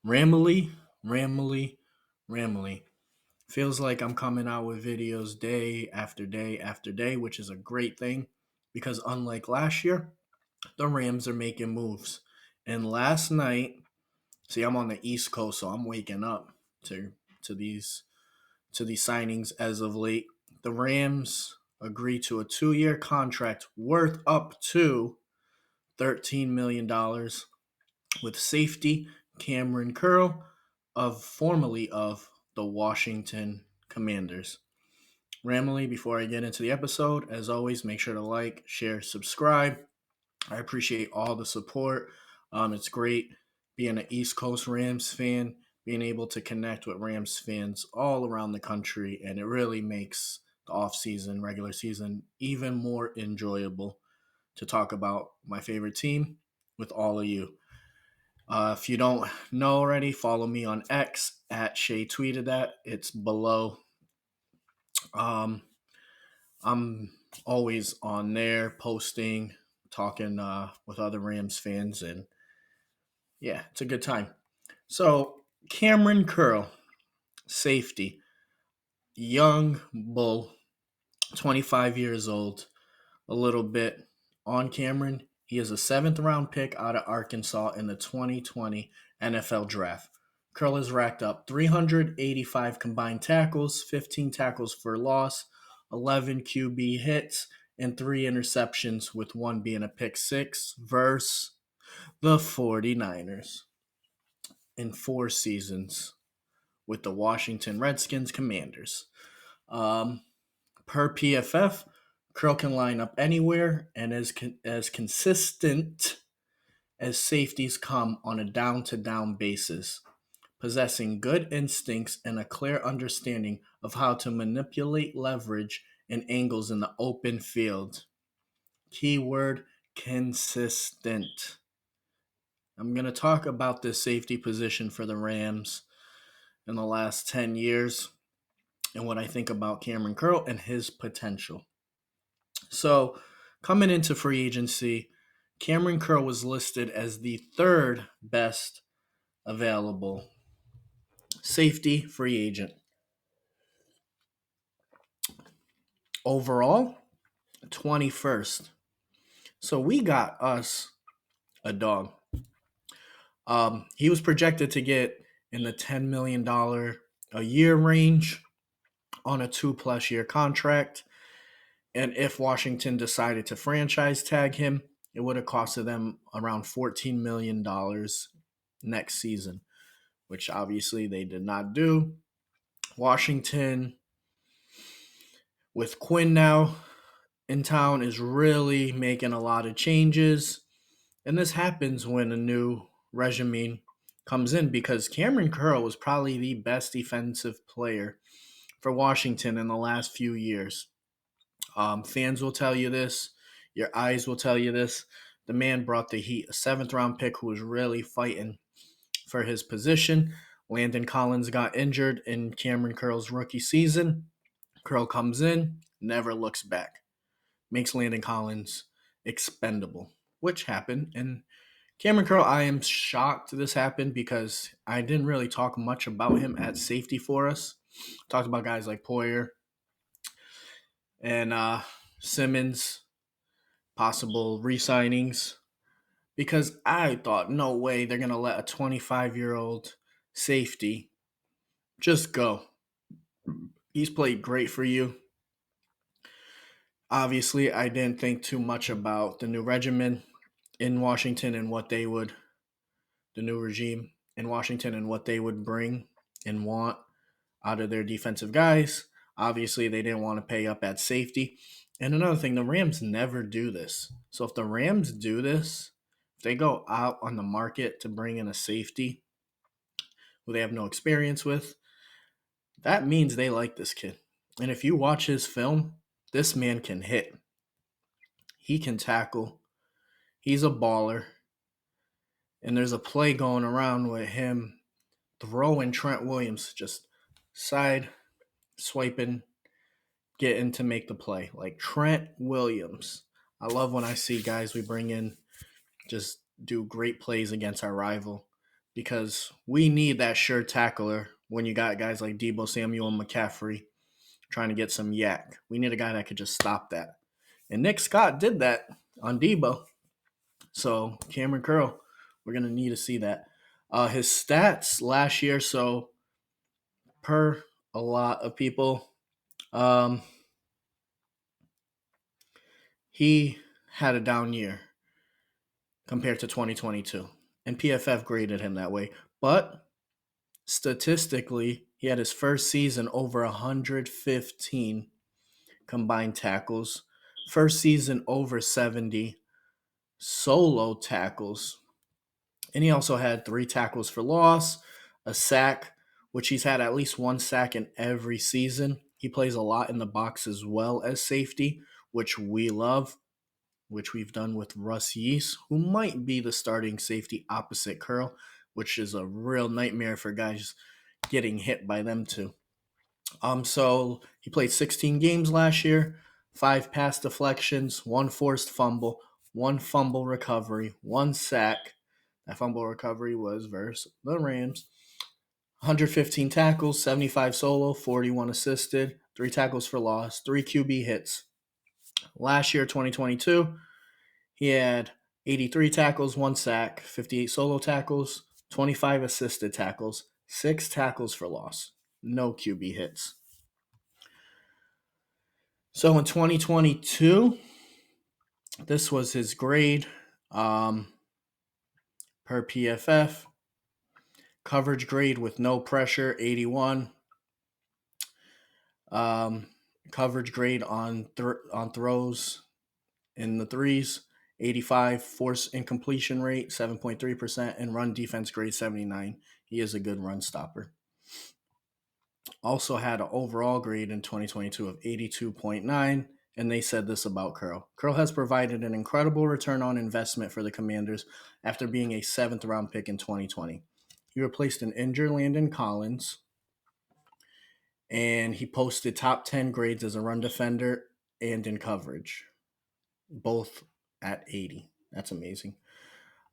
Ramily, Ramily, Ramily. Feels like I'm coming out with videos day after day after day, which is a great thing because unlike last year, the Rams are making moves. And last night, see, I'm on the East Coast, so I'm waking up to to these to these signings as of late. The Rams agreed to a 2-year contract worth up to $13 million with safety Kamren Curl, of formerly of the Washington Commanders. Ramily, before I get into the episode, as always, make sure to like, share, subscribe. I appreciate all the support. It's great being an East Coast Rams fan, being able to connect with Rams fans all around the country, and it really makes the off season, regular season, even more enjoyable to talk about my favorite team with all of you. If you don't know already, follow me on X at Shay Tweeted That. It's below. Um, I'm always on there posting, talking with other Rams fans, and yeah, it's a good time. So, Kamren Curl, safety, young bull, 25 years old, a little bit on Kamren. He is a seventh round pick out of Arkansas in the 2020 NFL draft. Curl has racked up 385 combined tackles, 15 tackles for loss, 11 QB hits, and 3 interceptions, with one being a pick six, versus the 49ers in 4 seasons with the Washington Redskins Commanders. Um, per PFF, Curl can line up anywhere and as consistent as safeties come on a down-to-down basis, possessing good instincts and a clear understanding of how to manipulate leverage and angles in the open field. Keyword: consistent. I'm going to talk about this safety position for the Rams in the last 10 years and what I think about Kamren Curl and his potential. So, coming into free agency, Kamren Curl was listed as the third best available safety free agent. Overall, 21st. So we got us a dog. He was projected to get in the $10 million a year range on a 2+ year contract. And if Washington decided to franchise tag him, it would have costed them around $14 million next season, which obviously they did not do. Washington, with Quinn now in town, is really making a lot of changes. And this happens when a new regime comes in, because Kamren Curl was probably the best defensive player for Washington in the last few years. Fans will tell you this. Your eyes will tell you this. The man brought the heat, a seventh round pick who was really fighting for his position. Landon Collins got injured in Kamren Curl's rookie season. Curl comes in, never looks back, makes Landon Collins expendable, which happened. And Kamren Curl, I am shocked this happened because I didn't really talk much about him at safety for us. Talked about guys like Poyer and Simmons, possible re-signings, because I thought, no way they're going to let a 25-year-old safety just go. He's played great for you. Obviously, I didn't think too much about the new regimen in Washington and the new regime in Washington and what they would bring and want out of their defensive guys. Obviously, they didn't want to pay up at safety. And another thing, the Rams never do this. So if the Rams do this, if they go out on the market to bring in a safety who they have no experience with, that means they like this kid. And if you watch his film, this man can hit. He can tackle. He's a baller. And there's a play going around with him throwing Trent Williams, just side swiping, getting to make the play. Like Trent Williams. I love when I see guys we bring in just do great plays against our rival. because we need that sure tackler when you got guys like Debo Samuel and McCaffrey trying to get some yak. We need a guy that could just stop that. And Nick Scott did that on Debo. So Kamren Curl, we're gonna need to see that. His stats last year, so per a lot of people, um, he had a down year compared to 2022, and PFF graded him that way. But statistically, he had his first season over 115 combined tackles, first season over 70 solo tackles, and he also had 3 tackles for loss, a sack, which he's had at least 1 sack in every season. He plays a lot in the box as well as safety, which we love, which we've done with Russ Yeast, who might be the starting safety opposite Curl, which is a real nightmare for guys getting hit by them too. So he played 16 games last year, 5 pass deflections, 1 forced fumble, 1 fumble recovery, 1 sack. That fumble recovery was versus the Rams. 115 tackles, 75 solo, 41 assisted, 3 tackles for loss, 3 QB hits. Last year, 2022, he had 83 tackles, 1 sack, 58 solo tackles, 25 assisted tackles, 6 tackles for loss, no QB hits. So in 2022, this was his grade per PFF. Coverage grade with no pressure, 81. Coverage grade on throws in the threes, 85. Force incompletion rate, 7.3%. And run defense grade, 79. He is a good run stopper. Also had an overall grade in 2022 of 82.9. And they said this about Curl. Curl has provided an incredible return on investment for the Commanders after being a 7th-round pick in 2020. He replaced an injured Landon Collins, and he posted top 10 grades as a run defender and in coverage, both at 80. That's amazing.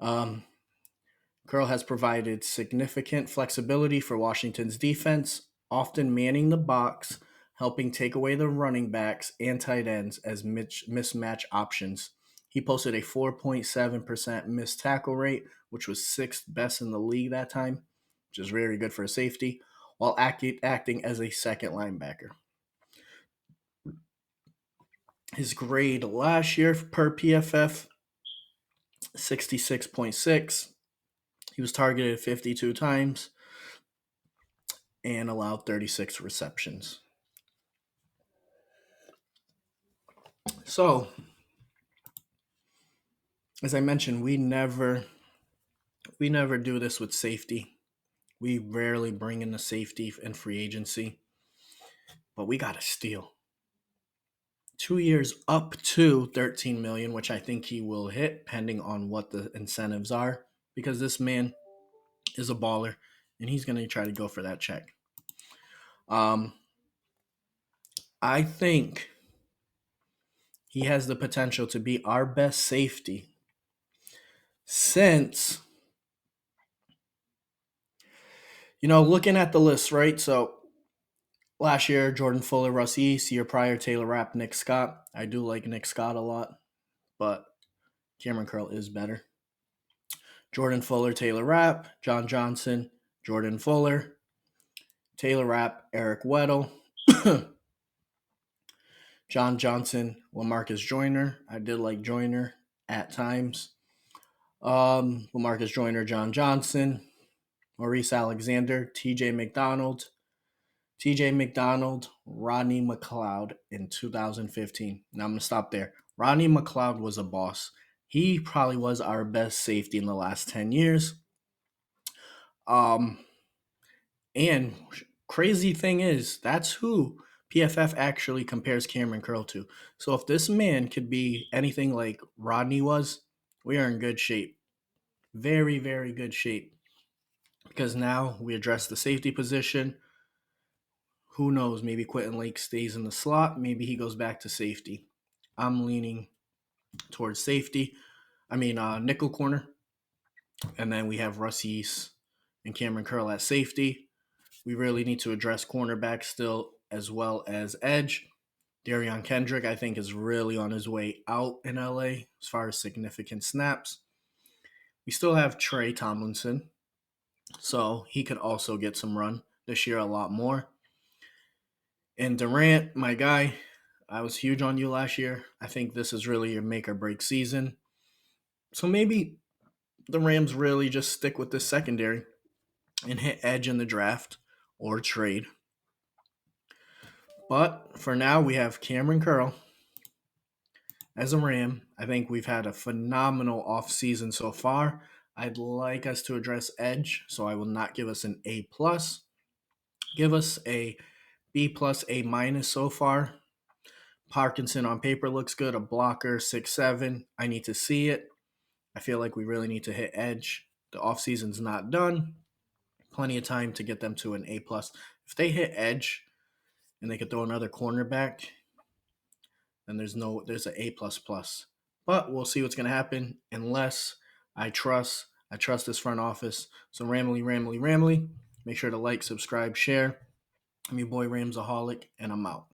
Curl has provided significant flexibility for Washington's defense, often manning the box, helping take away the running backs and tight ends as mismatch options. He posted a 4.7% missed tackle rate, which was 6th best in the league that time, which is very good for a safety, while acting as a second linebacker. His grade last year per PFF, 66.6. He was targeted 52 times and allowed 36 receptions. So, as I mentioned, we never do this with safety. We rarely bring in the safety in free agency, but we got to steal. 2 years up to 13 million, which I think he will hit, depending on what the incentives are, because this man is a baller and he's going to try to go for that check. I think he has the potential to be our best safety since, looking at the list, right? So last year, Jordan Fuller, Russ Yeast. Year prior, Taylor Rapp, Nick Scott. I do like Nick Scott a lot, but Kamren Curl is better. Jordan Fuller, Taylor Rapp, John Johnson, Jordan Fuller, Taylor Rapp, Eric Weddle, John Johnson, LaMarcus Joyner. I did like Joyner at times. LaMarcus Joyner, John Johnson, Maurice Alexander, TJ McDonald, Rodney McLeod in 2015. Now I'm going to stop there. Rodney McLeod was a boss. He probably was our best safety in the last 10 years. And crazy thing is, that's who PFF actually compares Kamren Curl to. So if this man could be anything like Rodney was, we are in good shape. Very, very good shape. Because now we address the safety position. Who knows? Maybe Quentin Lake stays in the slot. Maybe he goes back to safety. I'm leaning towards safety. Nickel corner. And then we have Russ Yeast and Kamren Curl at safety. We really need to address cornerback still as well as edge. Darion Kendrick, I think, is really on his way out in LA as far as significant snaps. We still have Trey Tomlinson, so he could also get some run this year, a lot more. And Durant, my guy, I was huge on you last year. I think this is really your make or break season. So maybe the Rams really just stick with this secondary and hit edge in the draft or trade. But for now, we have Kamren Curl as a Ram. I think we've had a phenomenal offseason so far. I'd like us to address edge, so I will not give us an A plus. Give us a B plus, A minus so far. Parkinson on paper looks good. A blocker, 6'7". I need to see it. I feel like we really need to hit edge. The offseason's not done. Plenty of time to get them to an A plus. If they hit edge and they could throw another cornerback, then there's an A plus plus. But we'll see what's gonna happen unless I trust this front office. So Ramily. Make sure to like, subscribe, share. I'm your boy Ramsaholic, and I'm out.